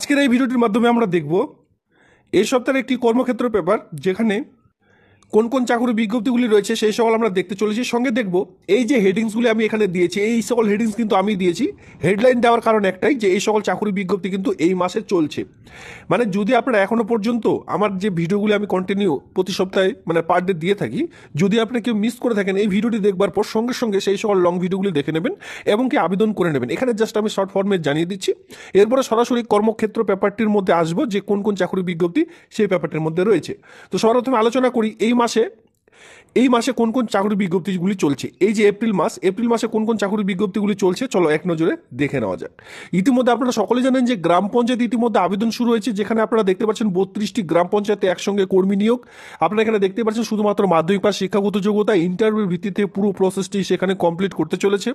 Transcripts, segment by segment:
আজকের এই ভিডিওটির মাধ্যমে আমরা দেখব এই সপ্তাহের একটি কর্মক্ষেত্র পেপার, যেখানে কোন কোন চাকরি বিজ্ঞপ্তিগুলি রয়েছে সেই সকল আমরা দেখতে চলেছি। সঙ্গে দেখব এই যে হেডিংসগুলি আমি এখানে দিয়েছি, এই সকল হেডিংস কিন্তু আমি দিয়েছি। হেডলাইন দেওয়ার কারণ একটাই, যে এই সকল চাকরি বিজ্ঞপ্তি কিন্তু এই মাসে চলছে। মানে যদি আপনারা এখনও পর্যন্ত আমার যে ভিডিওগুলি আমি কন্টিনিউ প্রতি সপ্তাহে মানে পার ডে দিয়ে থাকি, যদি আপনি কেউ মিস করে থাকেন, এই ভিডিওটি দেখবার পর সঙ্গে সঙ্গে সেই সকল লং ভিডিওগুলি দেখে নেবেন এবং কি আবেদন করে নেবেন। এখানে জাস্ট আমি শর্ট ফর্মে জানিয়ে দিচ্ছি। এরপরে সরাসরি কর্মক্ষেত্র পেপারটির মধ্যে আসবো, যে কোন কোন চাকরি বিজ্ঞপ্তি সেই পেপারটির মধ্যে রয়েছে। তো সবার প্রথমে আলোচনা করি এই মাসে কোন কোন চাকরি বিজ্ঞপ্তিগুলি চলছে। এই যে এপ্রিল মাসে কোন কোন চাকরি বিজ্ঞপ্তিগুলি চলছে, চলো এক নজরে দেখে নেওয়া যাক। ইতিমধ্যে আপনারা সকলে জানেন যে গ্রাম পঞ্চায়েত ইতিমধ্যে আবেদন শুরু হয়েছে, যেখানে আপনারা দেখতে পাচ্ছেন 32টি গ্রাম পঞ্চায়েতে একসঙ্গে কর্মী নিয়োগ। আপনারা এখানে দেখতে পাচ্ছেন শুধুমাত্র মাধ্যমিক পাস শিক্ষাগত যোগ্যতা, ইন্টারভিউর ভিত্তিতে পুরো প্রসেসটি সেখানে কমপ্লিট করতে চলেছে।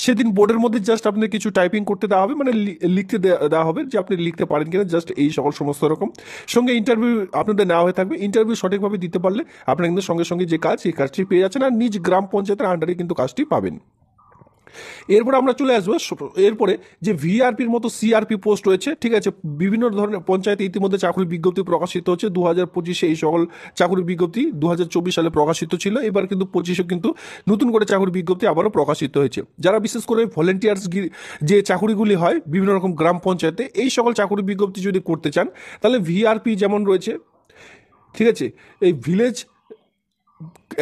সেদিন বোর্ডের মধ্যে জাস্ট আপনাদের কিছু টাইপিং করতে দেওয়া হবে, মানে লিখতে দেওয়া হবে যে আপনি লিখতে পারেন কিনা, জাস্ট এই সকল সমস্ত রকম। সঙ্গে ইন্টারভিউ আপনাদের নেওয়া হয়ে থাকবে। ইন্টারভিউ সঠিকভাবে দিতে পারলে আপনারা কিন্তু সঙ্গে সঙ্গে যে কাজ সেই কাজটি পেয়ে যাচ্ছেন, আর নিজ গ্রাম পঞ্চায়েতের আন্ডারে কিন্তু কাজটি পাবেন। এরপরে আমরা চলে আসবো এরপরে যে ভিআরপির মতো সিআরপি পোস্ট রয়েছে, ঠিক আছে। বিভিন্ন ধরনের পঞ্চায়েতে ইতিমধ্যে চাকরি বিজ্ঞপ্তি প্রকাশিত হচ্ছে। 2025-এ এই সকল চাকরি বিজ্ঞপ্তি 2024 সালে প্রকাশিত ছিল, এবার কিন্তু 25-এ কিন্তু নতুন করে চাকরি বিজ্ঞপ্তি আবারও প্রকাশিত হয়েছে। যারা বিশেষ করে ভলেন্টিয়ার্স যে চাকরিগুলি হয় বিভিন্ন রকম গ্রাম পঞ্চায়েতে, এই সকল চাকরি বিজ্ঞপ্তি যদি করতে চান, তাহলে ভিআরপি যেমন রয়েছে, ঠিক আছে, এই ভিলেজ,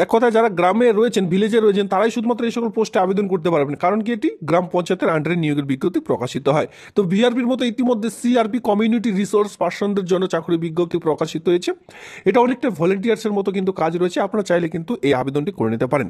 এক কথায় যারা গ্রামে রয়েছেন, ভিলেজে রয়েছেন, তারাই শুধুমাত্র এই সকল পোস্টে আবেদন করতে পারবেন, কারণ কি এটি গ্রাম পঞ্চায়েতের আন্ডারে নিয়োগের বিজ্ঞপ্তি প্রকাশিত হয়। তো ভিআরপির মতো ইতিমধ্যে সিআরপি কমিউনিটি রিসোর্স পার্সনদের জন্য চাকরি বিজ্ঞপ্তি প্রকাশিত হয়েছে। এটা অনেকটা ভলেন্টিয়ার্সের মতো কিন্তু কাজ রয়েছে, আপনারা চাইলে কিন্তু এই আবেদনটি করে নিতে পারেন।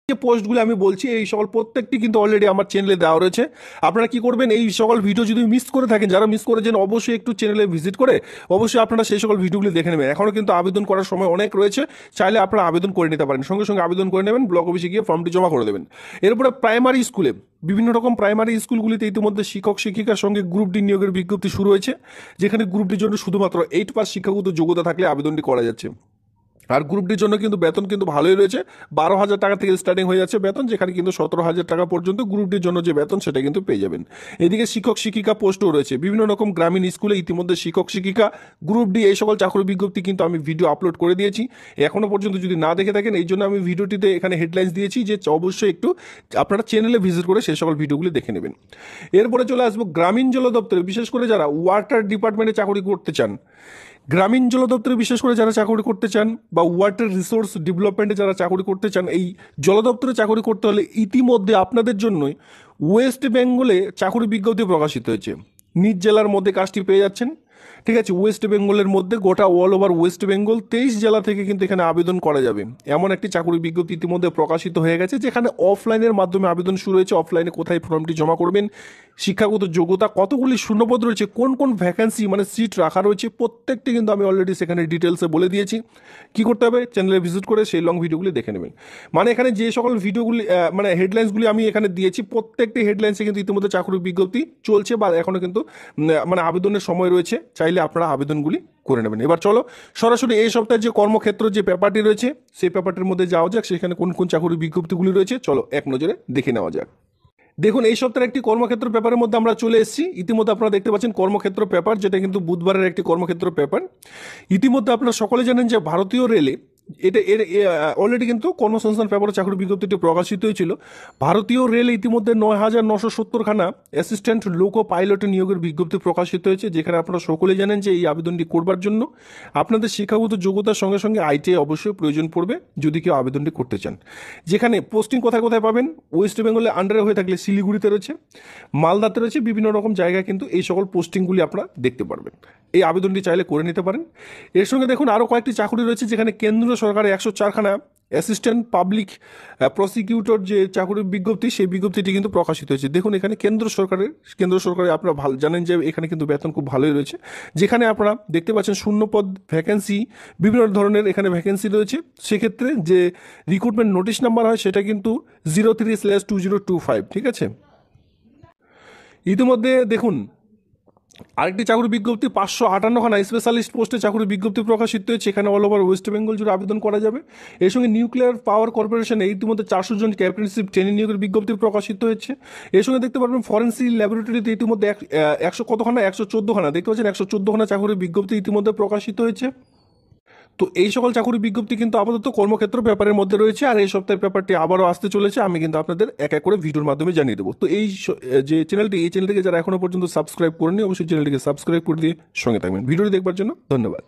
যে পোস্টগুলো আমি বলছি এই সকল প্রত্যেকটি কিন্তু অলরেডি আমার চ্যানেলে দেওয়া রয়েছে। আপনারা কি করবেন, এই সকল ভিডিও যদি মিস করে থাকেন, যারা মিস করেছেন অবশ্যই একটু চ্যানেলে ভিজিট করে অবশ্যই আপনারা সেই সকল ভিডিওগুলি দেখে নেবেন। এখনও কিন্তু আবেদন করার সময় অনেক রয়েছে, চাইলে আপনারা আবেদন করে নিতে পারেন। সঙ্গে সঙ্গে আবেদন করে নেবেন, ব্লক অফিসে গিয়ে ফর্মটি জমা করে দেবেন। এরপরে প্রাইমারি স্কুলে, বিভিন্ন রকম প্রাইমারি স্কুলগুলিতে ইতিমধ্যে শিক্ষক শিক্ষিকার সঙ্গে গ্রুপ ডি নিয়োগের বিজ্ঞপ্তি শুরু হয়েছে, যেখানে গ্রুপ ডির জন্য শুধুমাত্র 8 পাস শিক্ষাগত যোগ্যতা থাকলে আবেদনটি করা যাচ্ছে। আর গ্রুপ ডির জন্য কিন্তু বেতন কিন্তু ভালোই রয়েছে, 12,000 টাকা থেকে স্টার্টিং হয়ে যাচ্ছে বেতন, যেখানে কিন্তু 17,000 টাকা পর্যন্ত গ্রুপ ডির জন্য যে বেতন সেটা কিন্তু পেয়ে যাবেন। এদিকে শিক্ষক শিক্ষিকা পোস্টও রয়েছে বিভিন্ন রকম গ্রামীণ স্কুলে, ইতিমধ্যে শিক্ষক শিক্ষিকা, গ্রুপ ডি এই সকল চাকরি বিজ্ঞপ্তি কিন্তু আমি ভিডিও আপলোড করে দিয়েছি। এখনো পর্যন্ত যদি না দেখে থাকেন, এই জন্য আমি ভিডিওটিতে এখানে হেডলাইন্স দিয়েছি, যে অবশ্যই একটু আপনারা চ্যানেলে ভিজিট করে সেই সকল ভিডিওগুলি দেখে নেবেন। এরপরে চলে আসবো গ্রামীণ জল দপ্তরে, বিশেষ করে যারা ওয়াটার ডিপার্টমেন্টে চাকরি করতে চান, গ্রামীণ জল দপ্তরে বিশেষ করে যারা চাকরি করতে চান, বা ওয়াটার রিসোর্স ডেভেলপমেন্টে যারা চাকরি করতে চান, এই জল দপ্তরে চাকরি করতে হলে ইতিমধ্যে আপনাদের জন্যই ওয়েস্ট বেঙ্গলে চাকরি বিজ্ঞপ্তি প্রকাশিত হয়েছে। নিজ জেলার মধ্যে কাজটি পেয়ে যাচ্ছেন, ঠিক আছে। ওয়েস্ট বেঙ্গলের মধ্যে গোটা অল ওভার ওয়েস্ট বেঙ্গল 23 জেলা থেকে কিন্তু এখানে আবেদন করা যাবে, এমন একটি চাকরি বিজ্ঞপ্তি ইতিমধ্যে প্রকাশিত হয়ে গেছে, যেখানে অফলাইনের মাধ্যমে আবেদন শুরু হয়েছে। অফলাইনে কোথায় ফর্মটি জমা করবেন, শিক্ষাগত যোগ্যতা, কতগুলি শূন্যপদ রয়েছে, কোন কোন ভ্যাকেন্সি মানে সিট রাখা রয়েছে, প্রত্যেকটি কিন্তু আমি অলরেডি সেখানে ডিটেলসে বলে দিয়েছি। কি করতে হবে, চ্যানেলে ভিজিট করে সেই লং ভিডিওগুলি দেখে নেবেন। মানে এখানে যে সকল ভিডিওগুলি মানে হেডলাইন্সগুলি আমি এখানে দিয়েছি, প্রত্যেকটি হেডলাইন্সে কিন্তু ইতিমধ্যে চাকরি বিজ্ঞপ্তি চলছে, বা এখনও কিন্তু মানে আবেদনের সময় রয়েছে, চাইলে আপনারা আবেদনগুলি করে নেবেন। এবার চলো সরাসরি এই সপ্তাহে যে কর্মক্ষেত্র যে পেপারটি রয়েছে সেই পেপারটির মধ্যে যাওয়া যাক, সেখানে কোন কোন চাকরি বিজ্ঞপ্তিগুলি রয়েছে চলো এক নজরে দেখে নেওয়া যাক। দেখুন, এই সপ্তাহের একটি কর্মক্ষেত্র পেপারের মধ্যে আমরা চলে এসেছি। ইতিমধ্যে আপনারা দেখতে পাচ্ছেন কর্মক্ষেত্র পেপার, যেটা কিন্তু বুধবারের একটি কর্মক্ষেত্র পেপার। ইতিমধ্যে আপনারা সকলে জানেন যে ভারতীয় রেলে এর অলরেডি কিন্তু কর্মসংস্থান পেপারে চাকরি বিজ্ঞপ্তিটি প্রকাশিত হয়েছিল। ভারতীয় রেল ইতিমধ্যে 9,970খানা অ্যাসিস্ট্যান্ট লোকো পাইলট নিয়োগের বিজ্ঞপ্তি প্রকাশিত হয়েছে, যেখানে আপনারা সকলে জানেন যে এই আবেদনটি করবার জন্য আপনাদের শিক্ষাগত যোগ্যতার সঙ্গে সঙ্গে আইটিআই অবশ্যই প্রয়োজন পড়বে যদি কেউ আবেদনটি করতে চান। যেখানে পোস্টিং কোথায় কোথায় পাবেন, ওয়েস্ট বেঙ্গলের আন্ডারে হয়ে থাকলে শিলিগুড়িতে রয়েছে, মালদাতে রয়েছে, বিভিন্ন রকম জায়গায় কিন্তু এই সকল পোস্টিংগুলি আপনারা দেখতে পারবেন। এই আবেদনটি চাইলে করে নিতে পারেন। এর সঙ্গে দেখুন আরও কয়েকটি চাকরি রয়েছে, যেখানে কেন্দ্র সরকারের 104খানা অ্যাসিস্ট্যান্ট পাবলিক প্রসিকিউটর যে চাকরির বিজ্ঞপ্তি, সেই বিজ্ঞপ্তিটি কিন্তু প্রকাশিত হয়েছে। দেখুন এখানে কেন্দ্র সরকারের আপনারা ভালো জানেন যে এখানে কিন্তু বেতন খুব ভালোই রয়েছে, যেখানে আপনারা দেখতে পাচ্ছেন শূন্যপদ ভ্যাকেন্সি, বিভিন্ন ধরনের এখানে ভ্যাকেন্সি রয়েছে। সেক্ষেত্রে যে রিক্রুটমেন্ট নোটিশ নাম্বার হয় সেটা কিন্তু 03/2025, ঠিক আছে। ইতিমধ্যে দেখুন আরেকটি চাকরি বিজ্ঞপ্তি 558খানা স্পেশালিস্ট পোস্টে চাকরি বিজ্ঞপ্তি প্রকাশিত হয়েছে, এখানে অল ওভার ওয়েস্ট বেঙ্গল জুড়ে আবেদন করা যাবে। এর সঙ্গে নিউক্লিয়ার পাওয়ার কর্পোরেশনে ইতিমধ্যে 400 জন অ্যাপ্রেন্টিসশিপ ট্রেনিং নিয়োগের বিজ্ঞপ্তি প্রকাশিত হয়েছে। এর সঙ্গে দেখতে পারবেন ফরেন্সিক ল্যাবরেটরিতে ইতিমধ্যে 114খানা দেখতে পাচ্ছেন, 114খানা চাকরির বিজ্ঞপ্তি ইতিমধ্যে প্রকাশিত হয়েছে। তো এই সকল চাকরি বিজ্ঞপ্তি কিন্তু আপাতত কর্মক্ষেত্র পেপারের মধ্যে রয়েছে, আর এই সপ্তাহের পেপারটি আবারও আসতে চলেছে, আমি কিন্তু আপনাদের এক এক করে ভিডিওর মাধ্যমে জানিয়ে দেবো। তো যে চ্যানেলটিকে যারা এখনো পর্যন্ত সাবস্ক্রাইব করেনি, অবশ্যই চ্যানেলটিকে সাবস্ক্রাইব করে দিয়ে সঙ্গে থাকবেন। ভিডিওটি দেখবার জন্য ধন্যবাদ।